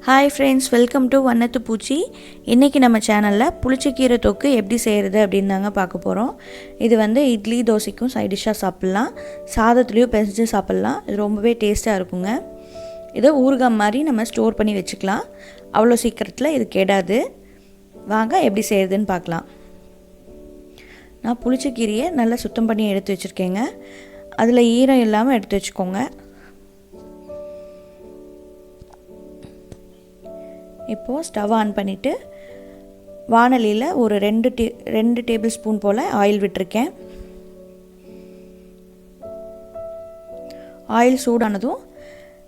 Hi friends, welcome to Vannathu poochi. இன்னைக்கு நம்ம சேனல்ல புளிச்சக்கீரை தொக்கு எப்படி செய்யறது அப்படினாங்க பார்க்க போறோம். இது வந்து இட்லி தோசைக்கும் சைடு டிஷ்ஷா சாப்பிடலாம். சாதத்துலயும் பெசஞ்சு சாப்பிடலாம். இது ரொம்பவே டேஸ்டா இருக்குங்க. இத ஊறுகாய் மாதிரி நம்ம ஸ்டோர் பண்ணி வெச்சுக்கலாம். அவ்வளவு சீக்கிரத்துல இது கெடாது. வாங்க எப்படி செய்யறதுன்னு பார்க்கலாம். நான் புளிச்சக்கீரையை நல்லா சுத்தம் பண்ணி எடுத்து வச்சிருக்கேங்க. அதுல ஈரம் இல்லாம எடுத்து வெச்சுக்கோங்க. இப்போ ஸ்டவ் ஆன் பண்ணிட்டு வாணலியில ஒரு 2 டேபிள் ஸ்பூன் போல ஆயில் விட்டுருக்கேன். ஆயில் சூடானதும்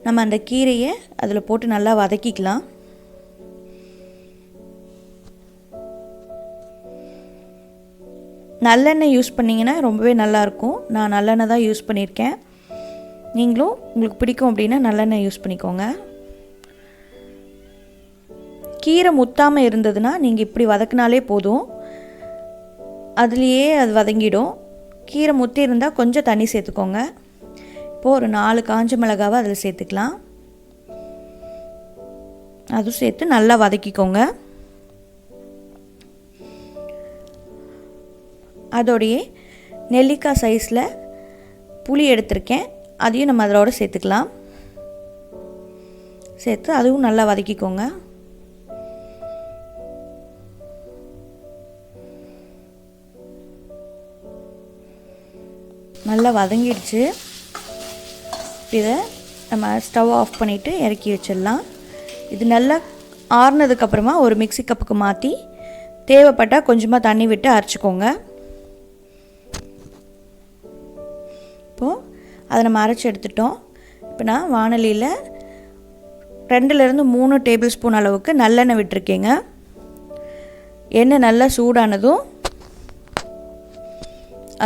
நம்ம அந்த கீரையை அதுல போட்டு நல்லா வதக்கிக்கலாம். நல்லெண்ணெய் யூஸ் பண்ணீங்கன்னா ரொம்பவே நல்லா இருக்கும். நான் நல்லெண்ணெய் தான் யூஸ் பண்ணிருக்கேன். நீங்களும் உங்களுக்கு பிடிக்கும் அப்படினா நல்லெண்ணெய் யூஸ் பண்ணிக்கோங்க. கீரை முத்தாம இருந்ததுனா நீங்க இப்படி வதக்கினாலே போதும். அதுலயே அது வதங்கிடும். கீரை முத்தி இருந்தா கொஞ்சம் தண்ணி சேர்த்துக்கோங்க. இப்போ ஒரு 4 காஞ்ச மிளகாவை அதில் சேர்த்துக்கலாம். அது சேர்த்து நல்லா வதக்கிக்கோங்க. அதோடயே நெல்லிக்காய் சைஸ்ல புளி எடுத்துர்க்கேன். அதையும் நம்ம அதோட சேர்த்துக்கலாம். சேர்த்து அதுவும் நல்லா வதக்கிக்கோங்க. நல்லா வதங்கிடுச்சு. இதை நம்ம ஸ்டவ் ஆஃப் பண்ணிவிட்டு இறக்கி வச்சிடலாம். இது நல்லா ஆறுனதுக்கு அப்புறமா ஒரு மிக்ஸி கப்புக்கு மாற்றி தேவைப்பட்டால் கொஞ்சமாக தண்ணி விட்டு அரைச்சிக்கோங்க. இப்போது அதை நம்ம அரைச்சி எடுத்துட்டோம். இப்போ நான் வாணலியில் 2லேருந்து 3 டேபிள் ஸ்பூன் அளவுக்கு நல்லெண்ணெய் விட்டுருக்கேங்க. எண்ணெய் நல்லா சூடானதும்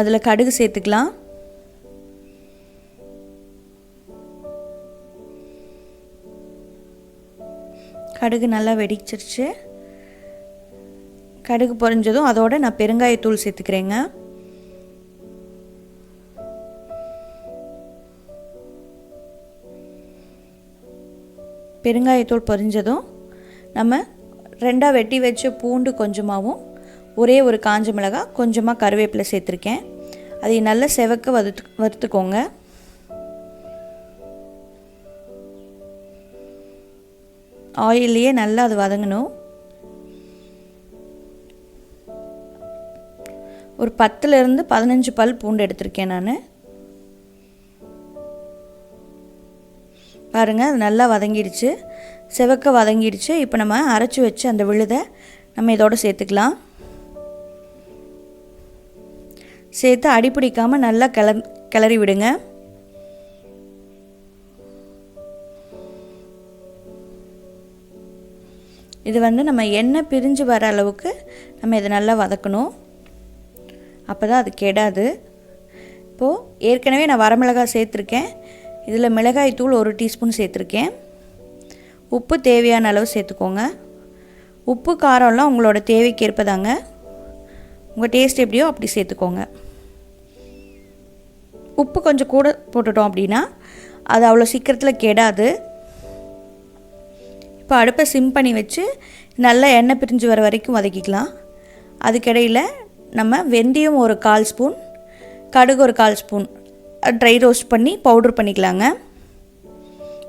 அதில் கடுகு சேர்த்துக்கலாம். கடுகு நல்லா வெடிச்சிருச்சு. கடுகு பொரிஞ்சதும் அதோட நான் பெருங்காயத்தூள் சேர்த்துக்கிறேங்க. பெருங்காயத்தூள் பொரிஞ்சதும் நம்ம 2ஆ வெட்டி வச்ச பூண்டு கொஞ்சமாவும் ஒரே ஒரு காஞ்ச மிளகாய் கொஞ்சமாக கருவேப்பிலை சேர்த்துருக்கேன். அதை நல்லா செவக்க வறுத்துக்கோங்க. ஆயிலையே நல்லா அது வதங்கணும். ஒரு 10லேருந்து 15 பல் பூண்டு எடுத்திருக்கேன் நான். பாருங்க அது நல்லா வதங்கிடுச்சு. செவக்க வதங்கிடுச்சு. இப்போ நம்ம அரைச்சி வச்சு அந்த விழுதை நம்ம இதோட சேர்த்துக்கலாம். சேர்த்து அடிப்பிடிக்காமல் நல்லா கிளறி விடுங்க. இது வந்து நம்ம எண்ணெய் பிரிஞ்சு வர அளவுக்கு நம்ம இதை நல்லா வதக்கணும். அப்போ தான் அது கெடாது. இப்போது ஏற்கனவே நான் வரமிளகாய் சேர்த்துருக்கேன். இதில் மிளகாய் தூள் 1 டீஸ்பூன் சேர்த்துருக்கேன். உப்பு தேவையான அளவு சேர்த்துக்கோங்க. உப்பு காரம்லாம் உங்களோட தேவைக்கு ஏற்பதாங்க. உங்கள் டேஸ்ட் எப்படியோ அப்படி சேர்த்துக்கோங்க. உப்பு கொஞ்சம் கூட போட்டுட்டோம் அப்படின்னா அது அவ்வளோ சீக்கிரத்தில் கெடாது. இப்போ அடுப்பை சிம் பண்ணி வச்சு நல்லா எண்ணெய் பிரிஞ்சு வர வரைக்கும் வதக்கிக்கலாம். அதுக்கிடையில் நம்ம வெந்தயம் ஒரு 1/4 ஸ்பூன், கடுகு ஒரு 1/4 ஸ்பூன் ட்ரை ரோஸ்ட் பண்ணி பவுடர் பண்ணிக்கலாங்க.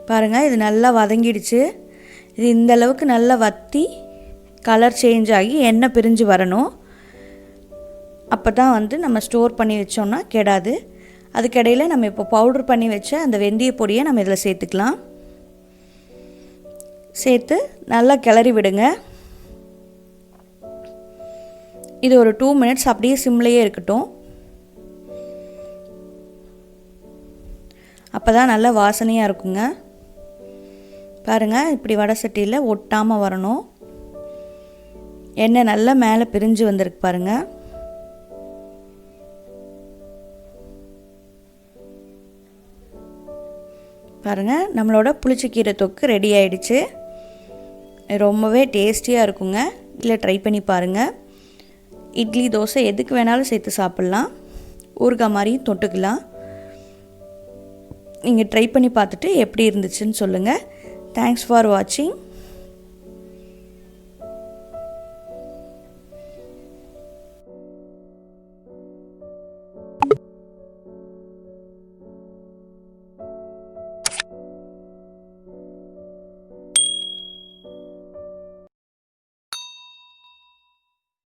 பாருங்கள் இது நல்லா வதங்கிடுச்சு. இது இந்த அளவுக்கு நல்லா வற்றி கலர் சேஞ்ச் ஆகி எண்ணெய் பிரிஞ்சு வரணும். அப்போ தான் வந்து நம்ம ஸ்டோர் பண்ணி வச்சோம்னா கெடாது. அதுக்கிடையில் நம்ம இப்போ பவுடர் பண்ணி வச்ச அந்த வெந்தய பொடியை நம்ம இதில் சேர்த்துக்கலாம். சேர்த்து நல்லா கிளறி விடுங்க. இது ஒரு 2 மினிட்ஸ் அப்படியே சிம்லேயே இருக்கட்டும். அப்போ தான் நல்லா வாசனையாக இருக்குங்க. பாருங்கள் இப்படி வடை சட்டியில் ஒட்டாமல் வரணும். எண்ணெய் நல்லா மேலே பிரிஞ்சு வந்திருக்கு பாருங்கள். பாருங்கள் நம்மளோட புளிச்சக்கீரை தொக்கு ரெடி ஆயிடுச்சு. ரொம்பவே டேஸ்டியாக இருக்குங்க. இதில் ட்ரை பண்ணி பாருங்கள். இட்லி தோசை எதுக்கு வேணாலும் சேர்த்து சாப்பிட்லாம். ஊறுகாய் மாதிரியும் தொட்டுக்கலாம். நீங்கள் ட்ரை பண்ணி பார்த்துட்டு எப்படி இருந்துச்சுன்னு சொல்லுங்கள். தேங்க்ஸ் ஃபார் வாட்சிங்.